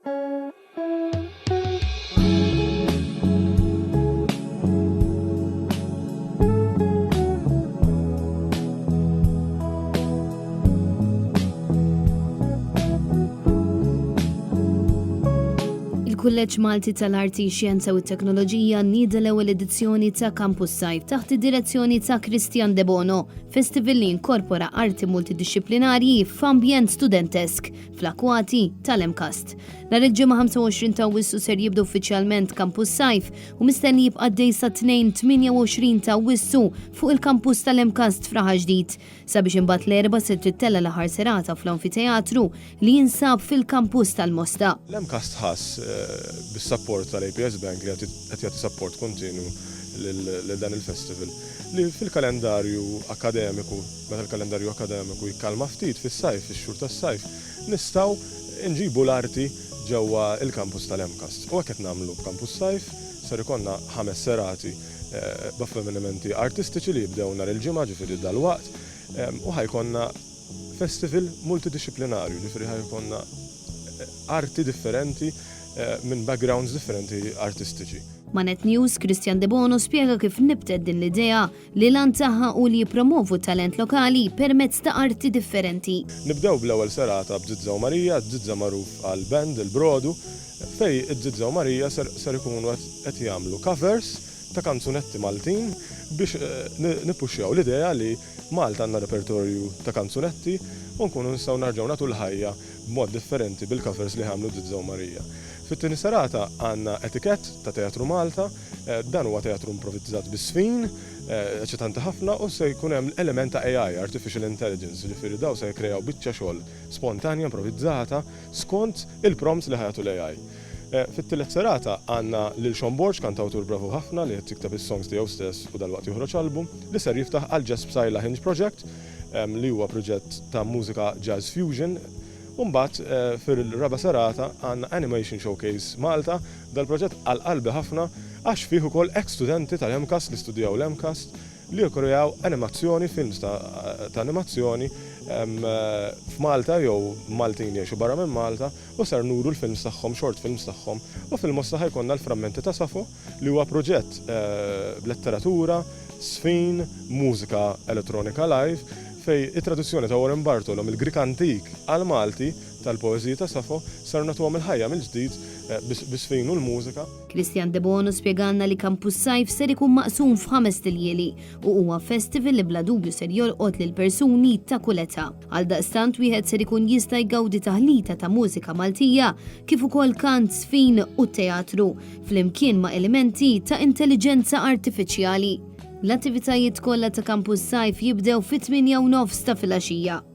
Il-Kulleġġ Malti tal-Arti, Xjenza u t-Teknoloġija nnieda l-ewwel edizzjoni ta' Campus Sajf taħt id-direzzjoni ta' Christian De Bono, festival li inkorpora arti multidisciplinarji f'ambjent studentesk fl-akwati tal-Emkast. Nhar il-ġimgħa 25 ta' Awwissu ser jibda uffiċjalment Campus Sajf u mistenni jibqa' għaddej sa 28 ta' Awwissu fuq il-kampus tal-Emkast f'Raħa Ġdid sabiex imbagħad l-erba' se tittella l-aħħar serata fl-Anfiteatru li jinsab fil-kampus tal-Mosta. L-Emkast ħass bis-support tal-APS Bank li qed jagħti support kontinu lil dan il-festival li fil-kalendarju akademiku, meta l-kalendarju akademiku jikkalma ftit fis-sajf, fix-xhur tas-sajf, nistgħu nġibu l-arti ġewwa il-kampus tal-Emkast. U hekk qed nagħmlu b'Campus Sajf ser ikollna 5 serati b'avvenimenti artistiċi li jibdew nhar il-ġimgħa ġifieri dalwaqt u ħajkonna festival multidisciplinarju, ġifieri ħajkonna arti differenti minn backgrounds differenti artistiċi. Manet News, Christian De Bono spjega kif nibted din l-idea li lan taħħa u li jipromovu talent lokali permezz ta' arti differenti. Nibdew bl-ewwel serata b'Żizza u Marija, Żizza magħruf għal band il-Brodu, fej Żizza u Marija ser ikunu qed jagħmlu covers ta' kanzunetti Maltin biex nippuxxjaw l-idea li Malta għandna repertorju ta' kanzunetti u nkunu nistgħu narġgħu nagħtu l-ħajja b'mod differenti bil-covers li ħamlu Żizza u Marija. Fit-tieni serata għandna etikett ta' Teatru Malta, dan huwa teatru improvvizzat bis-sfin, eċitanti ħafna u se jkun hemm element ta' AI, Artificial Intelligence, ġifieri daw se jkreaw biċċa xogħol spontanja, improvvizzata, skont il-prompts li ħajatu l-AI. Fit-tielet serata għandna lil Sean Borch, kantawtur bravu ħafna li qed jikteb is-songs tiegħu stess u dalwaqt joħroġ album, li ser jiftaħ għal Jazz Psyla Hinge Project, li huwa proġett ta' mużika jazz fusion. Mbagħad fil-raba serata għandna Animation Showcase Malta, dal-proġett għal-qalbi ħafna għax fih ukoll ex-studenti tal-Emkast li studjaw l-Emkast li jikkreaw animazzjoni, films ta' animazzjoni f'Malta jew Maltin jgħixu barra minn Malta u ser nuru l-films tagħhom, short films tagħhom. U fil-Mosta ħajkonna l-Frammenti ta' Safo li huwa proġett b'letteratura, sfin, mużika elettronika live fej it-traduzzjoni ta' Warren Bartolom il-Grik antik għal Malti tal-poeżija ta' Safo sar nagħtuhom il-ħajja mill-ġdid bis-sfin u l-mużika. Christian De Bono spjegalna li Campus Sajf ser ikun maqsum f'5 stiljieli u huwa festival li bla dubju ser jolqot lil persuni ta' kull età. Għaldaqstant wieħed ser ikun jista' jgawdi taħlita ta' mużika Maltija kif ukoll kant, sfin u teatru flimkien ma' elementi ta' intelligenza artifiċjali. L-attivitajiet kollha ta' Campus Sajf jibdew fit-8:09 ta' filgħaxija.